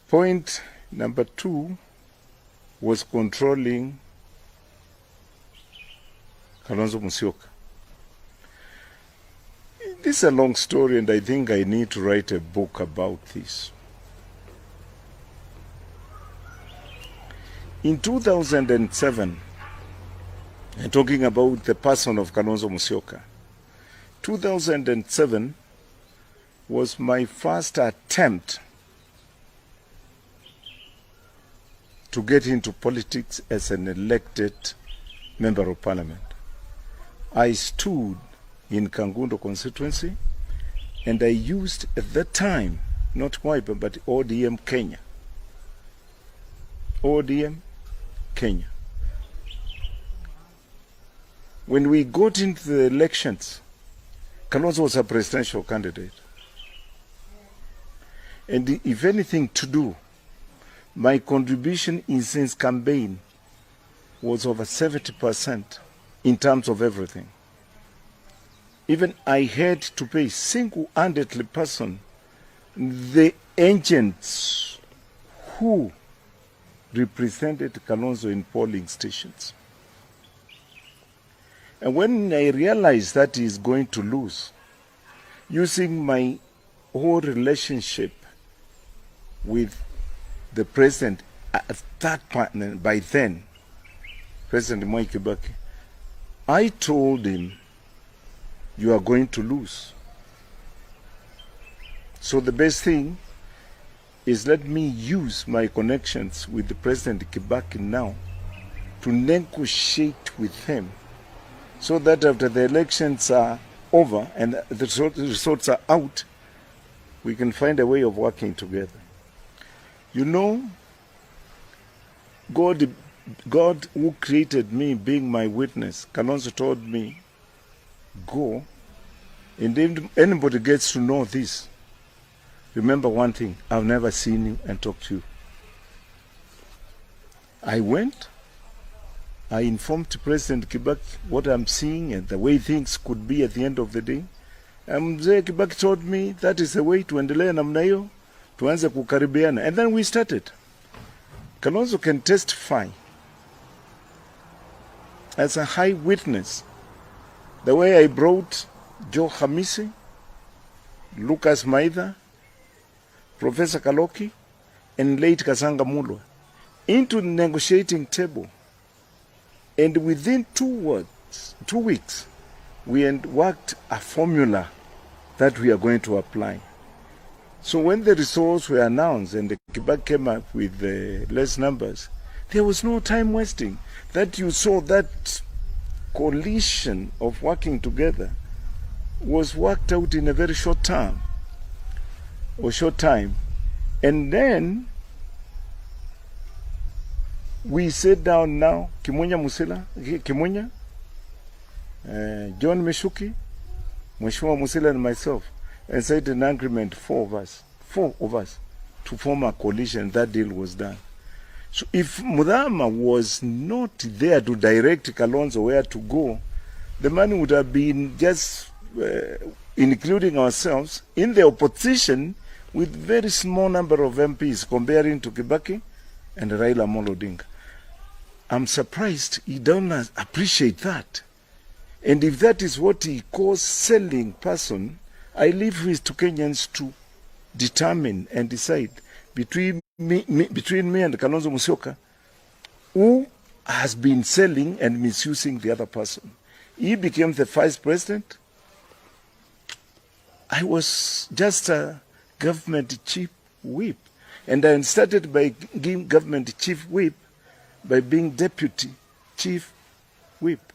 Point number 2 was controlling Kalonzo Musyoka. This is a long story, and I think I need to write a book about this. In 2007, talking about the person of Kalonzo Musyoka, 2007 was my first attempt to get into politics as an elected member of parliament. I stood in Kangundo constituency, and I used at that time, not Wiper, but ODM Kenya. ODM Kenya. When we got into the elections, Kalonzo was a presidential candidate. And if anything to do, my contribution in since campaign was over 70% in terms of everything. Even I had to pay single-handedly person the agents who represented Kalonzo in polling stations. And when I realized that he is going to lose, using my whole relationship with the president, as that partner by then, President Mwai Kibaki, I told him, you are going to lose. So the best thing is let me use my connections with the President Kibaki now to negotiate with him, so that after the elections are over and the results are out, we can find a way of working together. You know, God who created me being my witness, Kalonzo told me, go, and if anybody gets to know this, remember one thing, I've never seen you and talked to you. I went, I informed President Kibaki what I'm seeing and the way things could be at the end of the day. And Mzee Kibaki told me that is the way to endelea namna hiyo, tuanze kukaribiana. And then we started. Kalonzo can testify as a high witness the way I brought Joe Hamisi, Lucas Maitha, Professor Kaloki, and late Kasanga Mulwa into the negotiating table. And within 2 weeks, we had worked a formula that we are going to apply. So when the results were announced and the Kibaki came up with less numbers, there was no time wasting. That you saw that coalition of working together was worked out in a very short time. And then we sat down now, Kimunya Musila, John Meshuki, Mheshimiwa Musila and myself, and set an agreement, four of us, to form a coalition. That deal was done. So if Muthama was not there to direct Kalonzo where to go, the man would have been just including ourselves in the opposition with very small number of MPs comparing to Kibaki and Raila Amolo Odinga. I'm surprised he doesn't appreciate that. And if that is what he calls selling person, I leave it to Kenyans to determine and decide between me and Kalonzo Musyoka, who has been selling and misusing the other person. He became the vice president. I was just a government chief whip. And I started by being government chief whip by being deputy chief whip.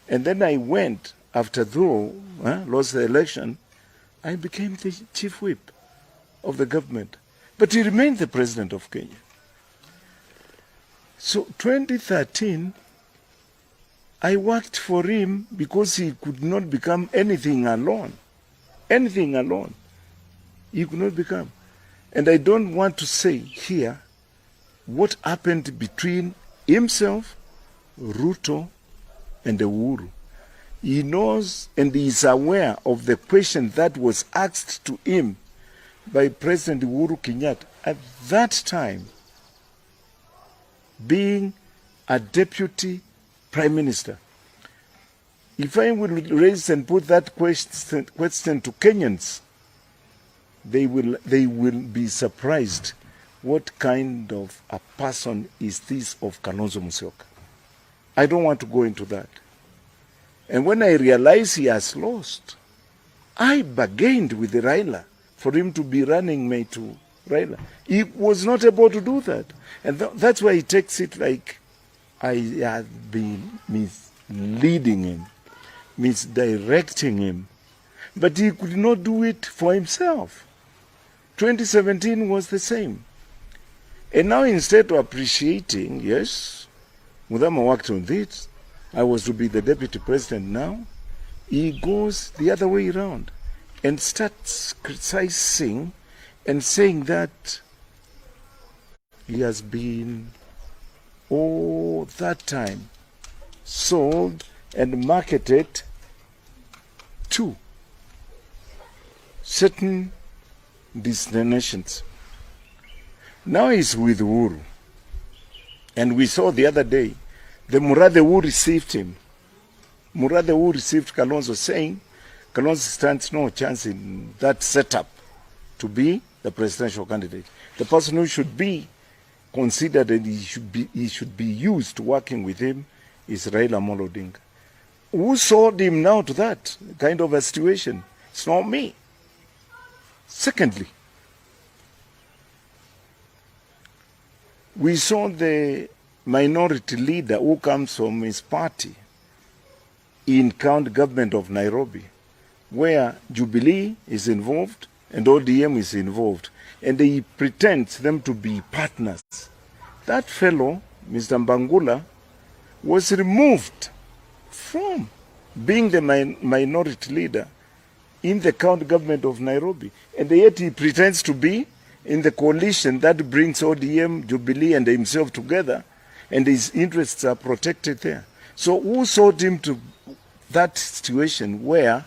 And then I went, after though lost the election, I became the chief whip of the government. But he remained the president of Kenya. So 2013, I worked for him because he could not become anything alone. Anything alone. He could not become. And I don't want to say here what happened between himself, Ruto, and Uhuru. He knows and he is aware of the question that was asked to him by President Uhuru Kenyatta. at that time, being a deputy prime minister, if I will raise and put that question to Kenyans, they will be surprised. What kind of a person is this of Kalonzo Musyoka? I don't want to go into that. And when I realize he has lost, I bargained with Raila for him to be running mate to Raila. He was not able to do that. And that's why he takes it like I have been misleading him, misdirecting him. But he could not do it for himself. 2017 was the same. And now instead of appreciating, yes, Muthama worked on this, I was to be the deputy president now, he goes the other way around and starts criticizing and saying that he has been all that time sold and marketed to certain destinations. Now he's with Uhuru. And we saw the other day, the Murathe who received him, Murathe who received Kalonzo, saying Kalonzo stands no chance in that setup to be the presidential candidate. The person who should be considered and he should be used working with him is Raila Amolo Odinga. Who sold him now to that kind of a situation? It's not me. Secondly, we saw the minority leader who comes from his party in county government of Nairobi, where Jubilee is involved and ODM is involved, and he pretends them to be partners. That fellow, Mr. Mbangula, was removed from being the minority leader in the county government of Nairobi, and yet he pretends to be in the coalition that brings ODM, Jubilee, and himself together, and his interests are protected there. So who sold him to that situation where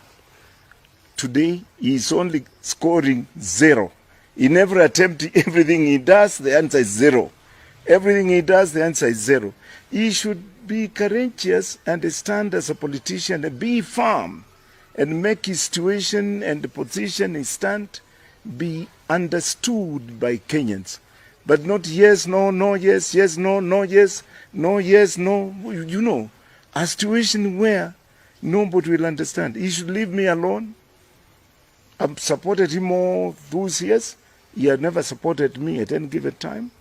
today he is only scoring 0? In every attempt, everything he does, the answer is 0. Everything he does, the answer is 0. He should be courageous and stand as a politician and be firm and make his situation and the position he stand be understood by Kenyans. But not yes, no, no, yes, yes, no, no, yes, no, yes, no. You know, a situation where nobody will understand. He should leave me alone. I've supported him all those years. He had never supported me at any given time.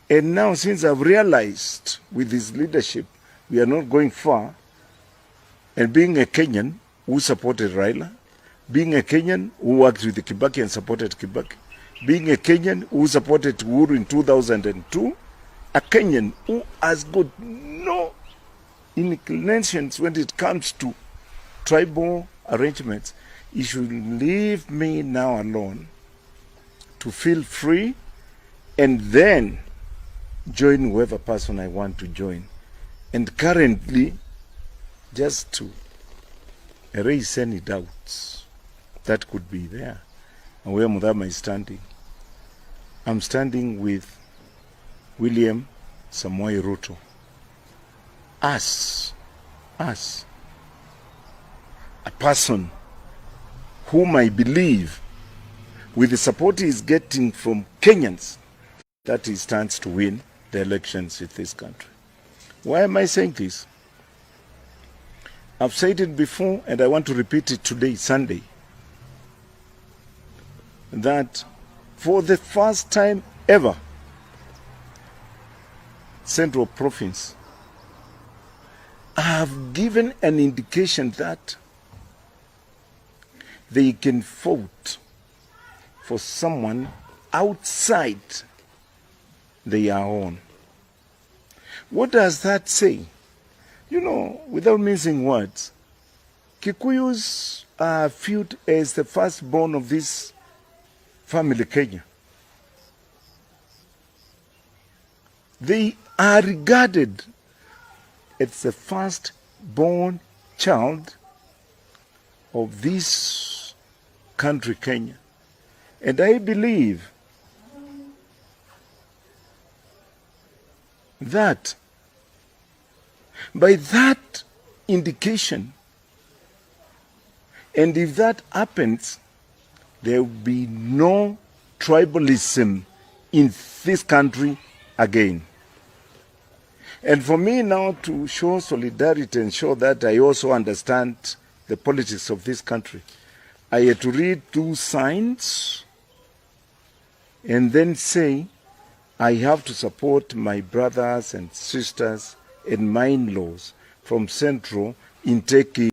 And now, since I've realized with his leadership, we are not going far, and being a Kenyan who supported Raila, being a Kenyan who worked with Kibaki and supported Kibaki, being a Kenyan who supported Uhuru in 2002, a Kenyan who has got no inclinations when it comes to tribal arrangements, he should leave me now alone to feel free and then join whoever person I want to join. And currently, just to erase any doubts that could be there and where Muthama is standing, I'm standing with William Samoei Ruto. Us, a person whom I believe, with the support he is getting from Kenyans, that he stands to win the elections in this country. Why am I saying this? I've said it before and I want to repeat it today, Sunday, that for the first time ever, Central Province have given an indication that they can vote for someone outside their own. What does that say? You know, without mincing words, Kikuyus are viewed as the firstborn of this family, Kenya. They are regarded as the firstborn child of this country, Kenya. And I believe that by that indication, and if that happens, there will be no tribalism in this country again. And for me now to show solidarity and show that I also understand the politics of this country, I had to read 2 signs and then say, I have to support my brothers and sisters and my in-laws from Central in taking